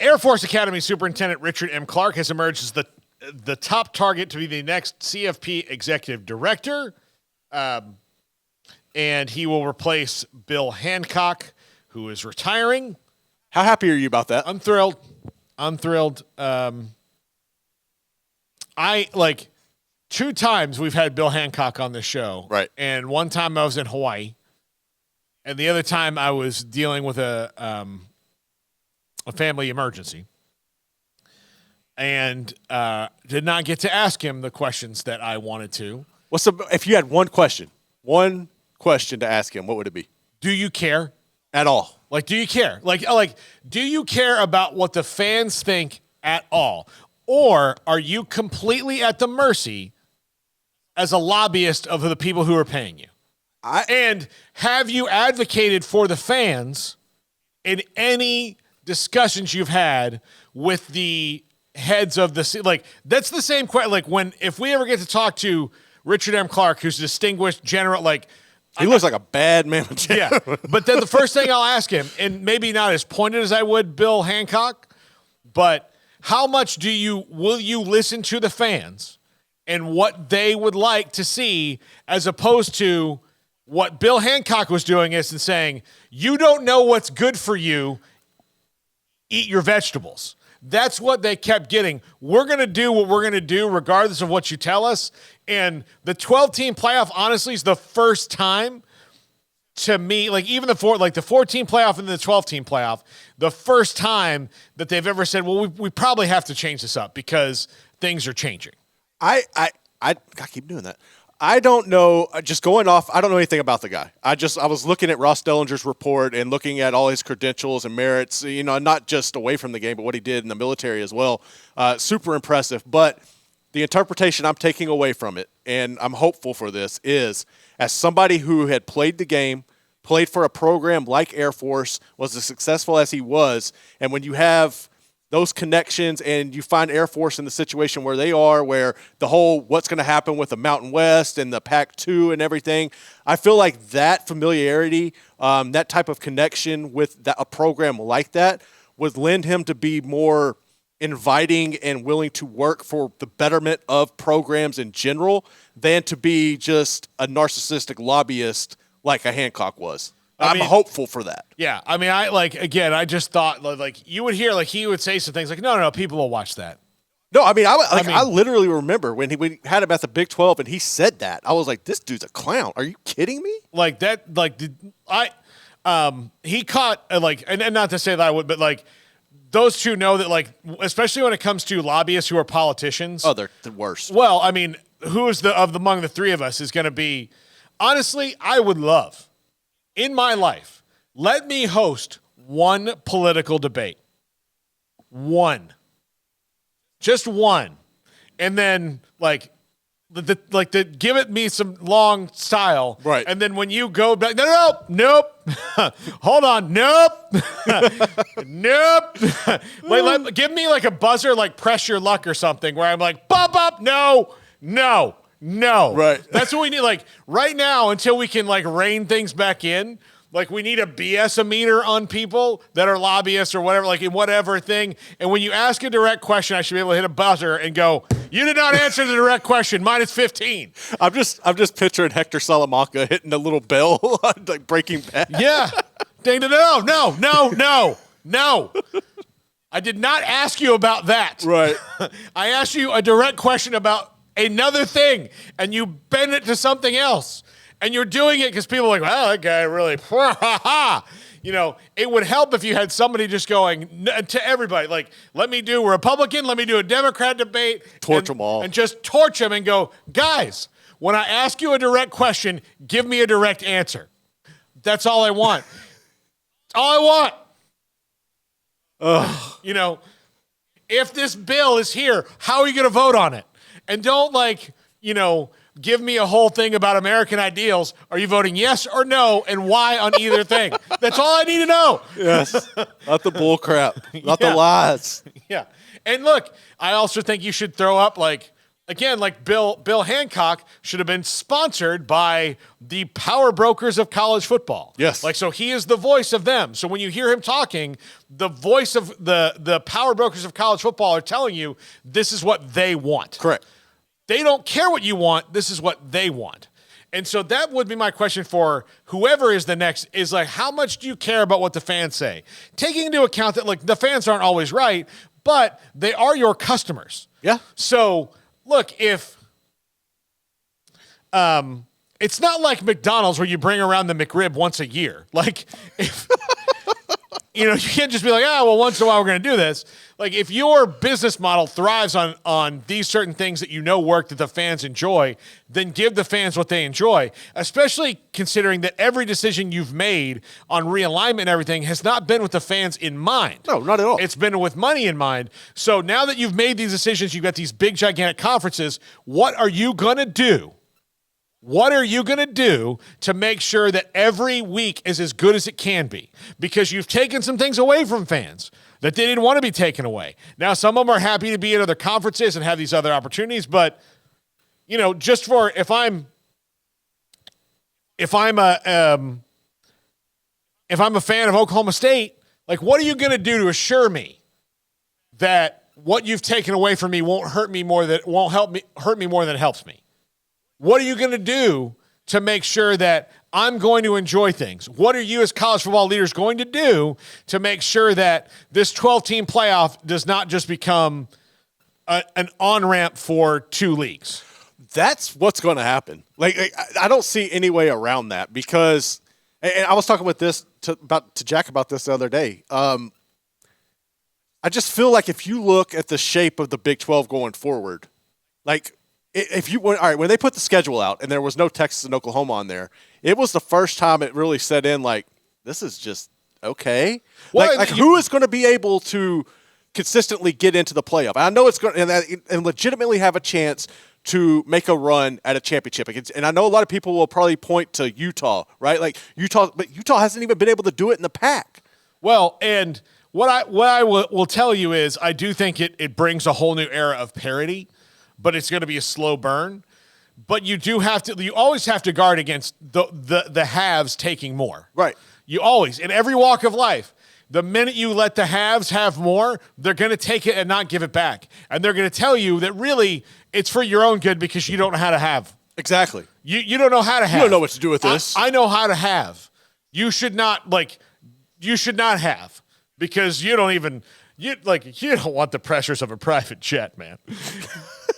Air Force Academy Superintendent Richard M. Clark has emerged as the top target to be the next CFP executive director. And he will replace Bill Hancock, who is retiring. How happy are you about that? I'm thrilled. I like 2 times we've had Bill Hancock on this show. Right. And one time I was in Hawaii. And the other time I was dealing with a family emergency. And did not get to ask him the questions that I wanted to. If you had one question to ask him, what would it be? Do you care? At all? Like, do you care? Like, do you care about what the fans think at all? Or are you completely at the mercy as a lobbyist of the people who are paying you? And have you advocated for the fans in any discussions you've had with the heads of the – like, that's the same question. Like, if we ever get to talk to Richard M. Clark, who's a distinguished general, like – he looks like a bad man. Yeah, but then the first thing I'll ask him, and maybe not as pointed as I would Bill Hancock, but how much will you listen to the fans and what they would like to see, as opposed to what Bill Hancock was doing is and saying, you don't know what's good for you, eat your vegetables. That's what they kept getting. We're going to do what we're going to do regardless of what you tell us. And the 12-team playoff, honestly, is the first time to me, like even the 14 playoff and the 12-team playoff, the first time that they've ever said, well, we probably have to change this up because things are changing. I keep doing that. I don't know. Just going off, I don't know anything about the guy. I was looking at Ross Dellinger's report and looking at all his credentials and merits, not just away from the game, but what he did in the military as well. Super impressive. But the interpretation I'm taking away from it, and I'm hopeful for this, is as somebody who had played the game, played for a program like Air Force, was as successful as he was, and when you have those connections and you find Air Force in the situation where they are, where the whole what's going to happen with the Mountain West and the Pac-2 and everything, I feel like that familiarity, that type of connection with a program like that would lend him to be more inviting and willing to work for the betterment of programs in general than to be just a narcissistic lobbyist like a Hancock was. I'm hopeful for that. Yeah. I mean, I just thought, like, you would hear, like, he would say some things like, no, people will watch that. No, I literally remember when we had him at the Big 12 and he said that. I was like, this dude's a clown. Are you kidding me? Like, that, like, he caught, like, and not to say that I would, but, like, those two know that, like, especially when it comes to lobbyists who are politicians. Oh, they're the worst. Well, I mean, who's among the three of us is going to be, honestly, I would love, in my life, let me host one political debate. One. Just one. And then, like, give it me some long style. Right. And then when you go back, nope. Hold on, nope. Nope. Give me like a buzzer, like press your luck or something, where I'm like, bop, no. Right. That's what we need. Like right now, until we can like rein things back in, like we need a BS-meter on people that are lobbyists or whatever, like in whatever thing. And when you ask a direct question, I should be able to hit a buzzer and go, you did not answer the direct question. Minus 15. I'm just picturing Hector Salamanca hitting a little bell, like Breaking Bad. Yeah. Dang, no. I did not ask you about that. Right. I asked you a direct question about another thing, and you bend it to something else. And you're doing it because people are like, wow, that guy really, it would help if you had somebody just going to everybody, like, let me do a Republican, let me do a Democrat debate. Torch them all. And just torch them and go, guys, when I ask you a direct question, give me a direct answer. That's all I want. All I want. Ugh. If this bill is here, how are you going to vote on it? And don't give me a whole thing about American ideals. Are you voting yes or no, and why on either thing? That's all I need to know. Yes. Not the bull crap. Not the lies. Yeah. And look, I also think you should throw up, like, again, like Bill Hancock should have been sponsored by the power brokers of college football. Yes. Like, so he is the voice of them. So when you hear him talking, the voice of the power brokers of college football are telling you this is what they want. Correct. They don't care what you want. This is what they want. And so that would be my question for whoever is the next is like, how much do you care about what the fans say? Taking into account that, like, the fans aren't always right, but they are your customers. Yeah. So look, if it's not like McDonald's where you bring around the McRib once a year. Like, if you can't just be like, well, once in a while we're going to do this. Like, if your business model thrives on these certain things that work that the fans enjoy, then give the fans what they enjoy, especially considering that every decision you've made on realignment and everything has not been with the fans in mind. No, not at all. It's been with money in mind. So now that you've made these decisions, you've got these big, gigantic conferences, what are you going to do? What are you going to do to make sure that every week is as good as it can be? Because you've taken some things away from fans that they didn't want to be taken away. Now, some of them are happy to be at other conferences and have these other opportunities, but just for if I'm a fan of Oklahoma State, like, what are you going to do to assure me that what you've taken away from me won't hurt me more than it helps me? What are you going to do to make sure that I'm going to enjoy things? What are you as college football leaders going to do to make sure that this 12-team playoff does not just become an on-ramp for two leagues? That's what's going to happen. Like, I don't see any way around that because, and I was talking with this to Jack about this the other day. I just feel like if you look at the shape of the Big 12 going forward, like, when they put the schedule out and there was no Texas and Oklahoma on there, it was the first time it really set in like, this is just okay. Well, Who is going to be able to consistently get into the playoff? I know it's going and legitimately have a chance to make a run at a championship. And I know a lot of people will probably point to Utah, right? Like but Utah hasn't even been able to do it in the Pac. Well, and what I will tell you is I do think it brings a whole new era of parity. But it's going to be a slow burn. But you always have to guard against the haves taking more. Right. You always, in every walk of life, the minute you let the haves have more, they're going to take it and not give it back. And they're going to tell you that really it's for your own good because you don't know how to have. Exactly. You don't know how to have. You don't know what to do with this. I know how to have. You should not have because you don't want the pressures of a private jet, man.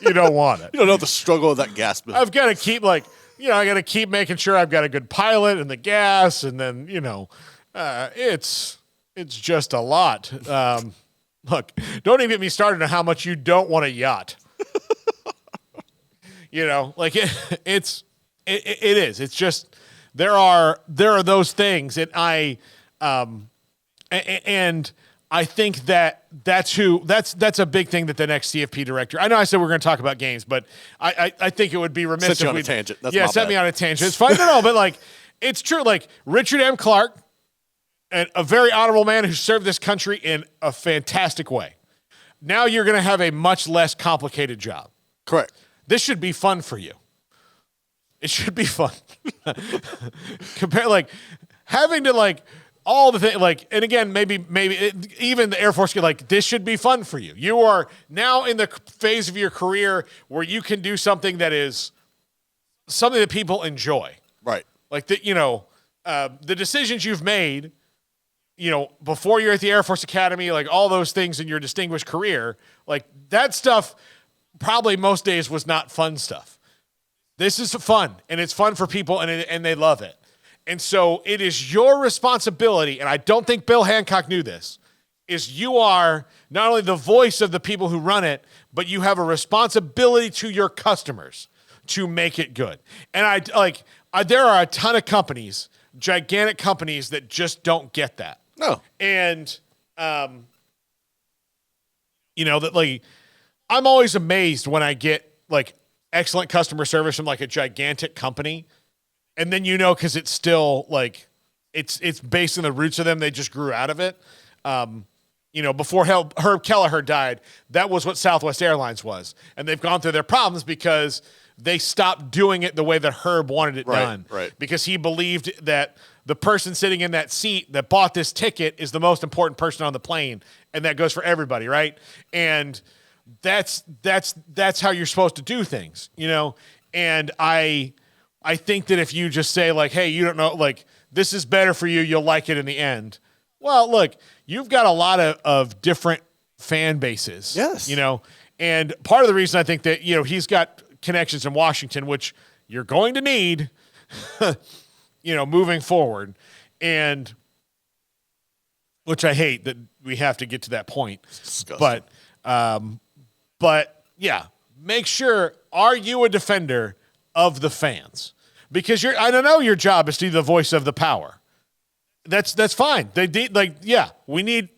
You don't want it. You don't know the struggle of that gas bill. I've got to keep I got to keep making sure I've got a good pilot and the gas, and then it's just a lot. Look, don't even get me started on how much you don't want a yacht. It is. It's just there are those things, and I think that's a big thing that the next CFP director. I know I said we're going to talk about games, but I think it would be remiss if we on a tangent. Set me on a tangent. It's fine. No, but like it's true. Like Richard M. Clark, and a very honorable man who served this country in a fantastic way. Now you're going to have a much less complicated job. Correct. This should be fun for you. It should be fun. Having to all the things, and again, maybe even the Air Force, this should be fun for you. You are now in the phase of your career where you can do something that is something that people enjoy. Right. The decisions you've made, before you're at the Air Force Academy, all those things in your distinguished career, that stuff probably most days was not fun stuff. This is fun, and it's fun for people, and they love it. And so it is your responsibility, and I don't think Bill Hancock knew this, is you are not only the voice of the people who run it, but you have a responsibility to your customers to make it good. And there are a ton of companies, gigantic companies, that just don't get that. No. And, I'm always amazed when I get excellent customer service from a gigantic company. And then because it's still it's based on the roots of them, they just grew out of it. before Herb Kelleher died, that was what Southwest Airlines was. And they've gone through their problems because they stopped doing it the way that Herb wanted it done. Right. Because he believed that the person sitting in that seat that bought this ticket is the most important person on the plane. And that goes for everybody, right? And that's how you're supposed to do things, And I think that if you just say like, hey, you don't know, like, this is better for you, you'll like it in the end. Well, look, you've got a lot of different fan bases. Yes. And part of the reason I think that, he's got connections in Washington, which you're going to need, moving forward. And which I hate that we have to get to that point. But yeah, make sure, are you a defender of the fans? Because I don't know, your job is to be the voice of the power. That's fine. We need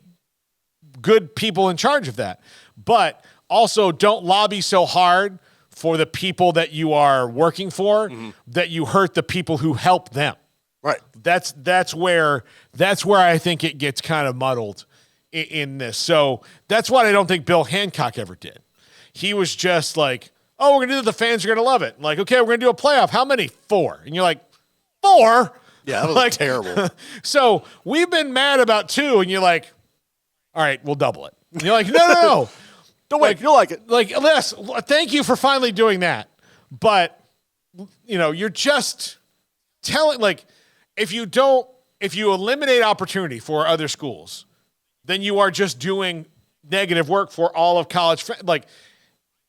good people in charge of that. But also don't lobby so hard for the people that you are working for that you hurt the people who help them. Right. That's where I think it gets kind of muddled in this. So that's what I don't think Bill Hancock ever did. He was just like, oh, we're going to do it. The fans are going to love it. Like, okay, we're going to do a playoff. How many? 4. And you're like, 4? Yeah, that was terrible. So we've been mad about 2, and you're like, all right, we'll double it. And you're like, no. Don't wait. You'll like it. Like, Les, thank you for finally doing that. But, you're just telling, like, if you eliminate opportunity for other schools, then you are just doing negative work for all of college. Like,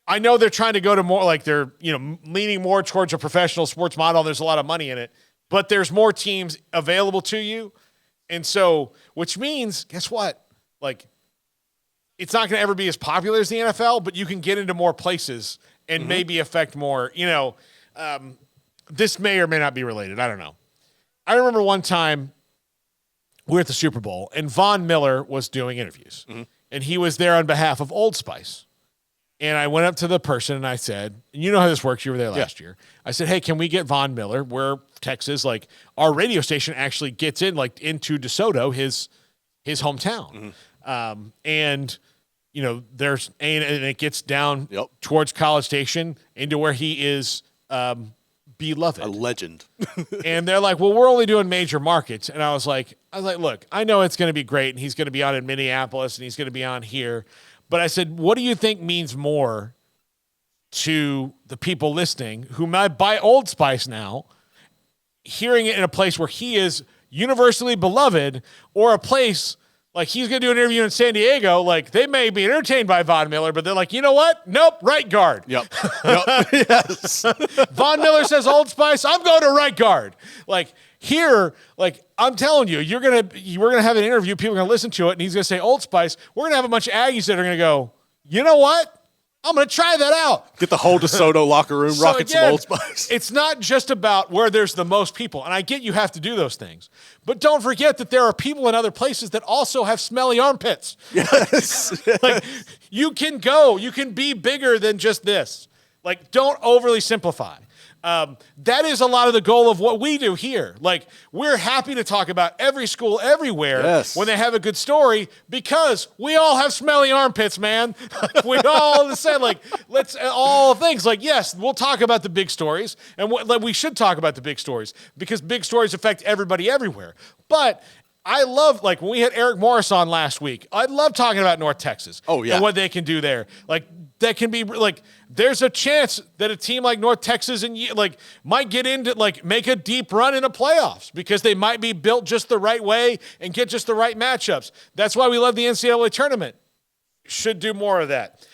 I know they're trying to go to more, like they're, leaning more towards a professional sports model. There's a lot of money in it, but there's more teams available to you. And so, which means, guess what? Like, it's not going to ever be as popular as the NFL, but you can get into more places and maybe affect more, this may or may not be related. I don't know. I remember one time we were at the Super Bowl and Von Miller was doing interviews and he was there on behalf of Old Spice. And I went up to the person and I said, and you know how this works, you were there last year. I said, hey, can we get Von Miller? We're Texas, like our radio station actually gets in like into DeSoto, his hometown. And there's, and it gets down towards College Station into where he is beloved. A legend. And they're like, well, we're only doing major markets. And I was like, look, I know it's going to be great. And he's going to be on in Minneapolis and he's going to be on here. But I said, what do you think means more to the people listening who might buy Old Spice now, hearing it in a place where he is universally beloved, or a place like he's going to do an interview in San Diego, like they may be entertained by Von Miller, but they're like, you know what? Nope, right guard. Yep. Yes. Von Miller says Old Spice, I'm going to right guard. Like here, like I'm telling you, we're gonna have an interview, people are gonna listen to it, and he's gonna say Old Spice. We're gonna have a bunch of Aggies that are gonna go, you know what? I'm going to try that out. Get the whole DeSoto locker room rocking some Old Spice. It's not just about where there's the most people. And I get you have to do those things. But don't forget that there are people in other places that also have smelly armpits. Yes. Like, you can be bigger than just this. Like, don't overly simplify. That is a lot of the goal of what we do here. Like, we're happy to talk about every school everywhere when they have a good story, because we all have smelly armpits, man. We all say, like, let's all things like, yes, we'll talk about the big stories, and we should talk about the big stories because big stories affect everybody everywhere. But I love, like, when we had Eric Morris on last week, I love talking about North Texas. Oh, yeah. And what they can do there. Like, that can be, like, there's a chance that a team like North Texas might get into, like, make a deep run in the playoffs because they might be built just the right way and get just the right matchups. That's why we love the NCAA tournament. Should do more of that.